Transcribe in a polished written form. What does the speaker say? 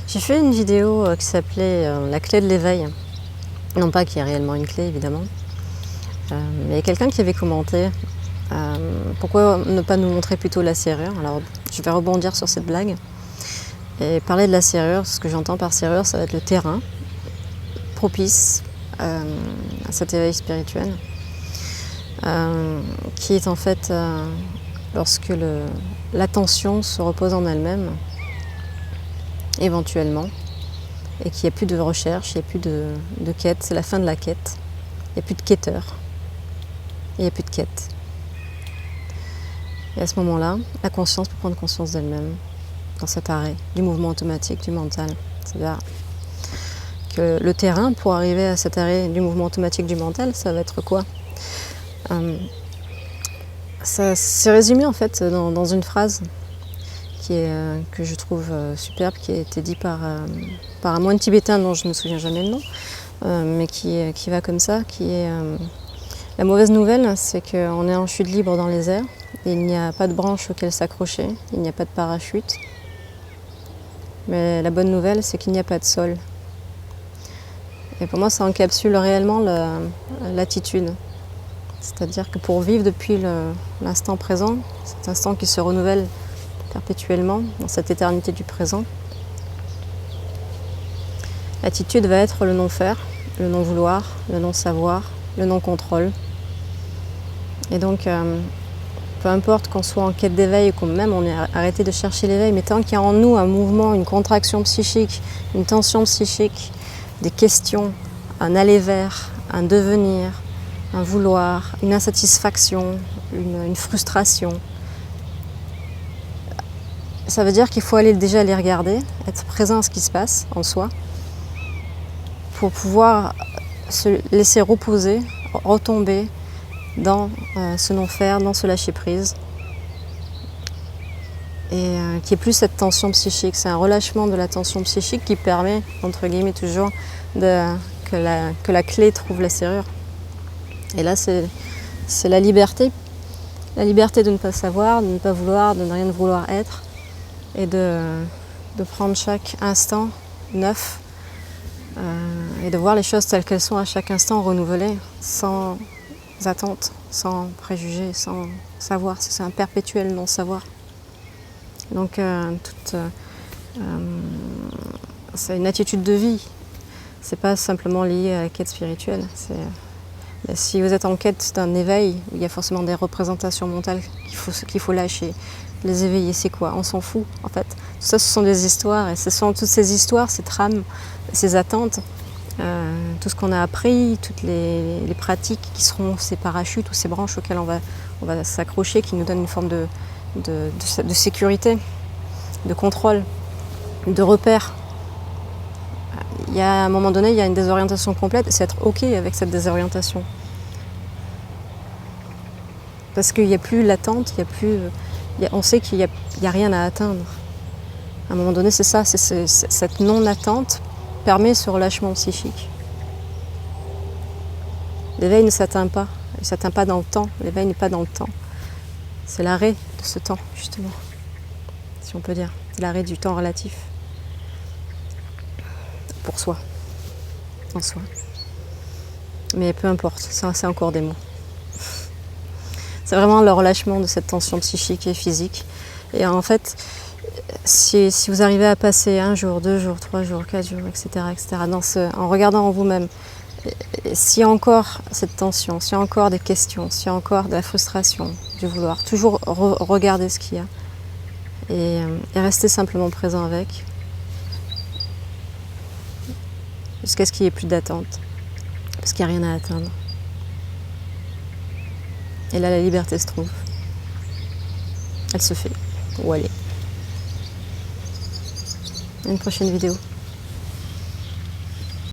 J'ai fait une vidéo qui s'appelait La clé de l'éveil. Non pas qu'il y ait réellement une clé, évidemment. Mais il y a quelqu'un qui avait commenté pourquoi ne pas nous montrer plutôt la serrure. Alors je vais rebondir sur cette blague et parler de la serrure. Ce que j'entends par serrure, ça va être le terrain propice à cet éveil spirituel, qui est en fait lorsque l'attention se repose en elle-même, éventuellement, et qu'il n'y a plus de recherche, il n'y a plus de quête, c'est la fin de la quête, il n'y a plus de quêteur, il n'y a plus de quête. Et à ce moment-là, la conscience peut prendre conscience d'elle-même, dans cet arrêt du mouvement automatique du mental. C'est-à-dire que le terrain, pour arriver à cet arrêt du mouvement automatique du mental, ça va être quoi ? Ça s'est résumé en fait dans une phrase que je trouve superbe, qui a été dit par un moine tibétain dont je ne me souviens jamais le nom, mais qui va comme ça, qui est la mauvaise nouvelle, c'est qu'on est en chute libre dans les airs, et il n'y a pas de branche auquel s'accrocher, il n'y a pas de parachute. Mais la bonne nouvelle, c'est qu'il n'y a pas de sol. Et pour moi, ça encapsule réellement l'attitude. C'est-à-dire que pour vivre depuis l'instant présent, cet instant qui se renouvelle perpétuellement, dans cette éternité du présent, l'attitude va être le non-faire, le non-vouloir, le non-savoir, le non-contrôle. Et donc, peu importe qu'on soit en quête d'éveil ou qu'on même on ait arrêté de chercher l'éveil, mais tant qu'il y a en nous un mouvement, une contraction psychique, une tension psychique, des questions, un aller vers, un devenir, un vouloir, une insatisfaction, une frustration, ça veut dire qu'il faut déjà les regarder, être présent à ce qui se passe en soi, pour pouvoir se laisser reposer, retomber dans ce non-faire, dans ce lâcher-prise. Et qu'il n'y ait plus cette tension psychique. C'est un relâchement de la tension psychique qui permet, entre guillemets toujours, que la clé trouve la serrure. Et là, c'est la liberté. La liberté de ne pas savoir, de ne pas vouloir, de ne rien vouloir être. Et de prendre chaque instant neuf et de voir les choses telles qu'elles sont à chaque instant renouvelées, sans attente, sans préjugés, sans savoir. C'est un perpétuel non-savoir. Donc c'est une attitude de vie. C'est pas simplement lié à la quête spirituelle. Si vous êtes en quête d'un éveil, il y a forcément des représentations mentales qu'il faut lâcher. Les éveillés, c'est quoi? On s'en fout, en fait. Tout ça, ce sont des histoires, et ce sont toutes ces histoires, ces trames, ces attentes, tout ce qu'on a appris, toutes les pratiques qui seront ces parachutes ou ces branches auxquelles on va s'accrocher, qui nous donnent une forme de sécurité, de contrôle, de repère. Il y a à un moment donné, il y a une désorientation complète, et c'est être OK avec cette désorientation. Parce qu'il n'y a plus l'attente, on sait qu'il n'y a rien à atteindre. À un moment donné, c'est ça, cette non-attente permet ce relâchement psychique. L'éveil ne s'atteint pas, il ne s'atteint pas dans le temps, l'éveil n'est pas dans le temps. C'est l'arrêt de ce temps, justement, si on peut dire. C'est l'arrêt du temps relatif. Pour soi, en soi. Mais peu importe, ça c'est encore des mots. C'est vraiment le relâchement de cette tension psychique et physique. Et en fait, si vous arrivez à passer 1 jour, 2 jours, 3 jours, 4 jours, etc., en regardant en vous-même, s'il y a encore cette tension, s'il y a encore des questions, s'il y a encore de la frustration, du vouloir, toujours regarder ce qu'il y a et rester simplement présent avec, jusqu'à ce qu'il n'y ait plus d'attente, parce qu'il n'y a rien à atteindre. Et là, la liberté se trouve. Elle se fait, ou elle est. À une prochaine vidéo.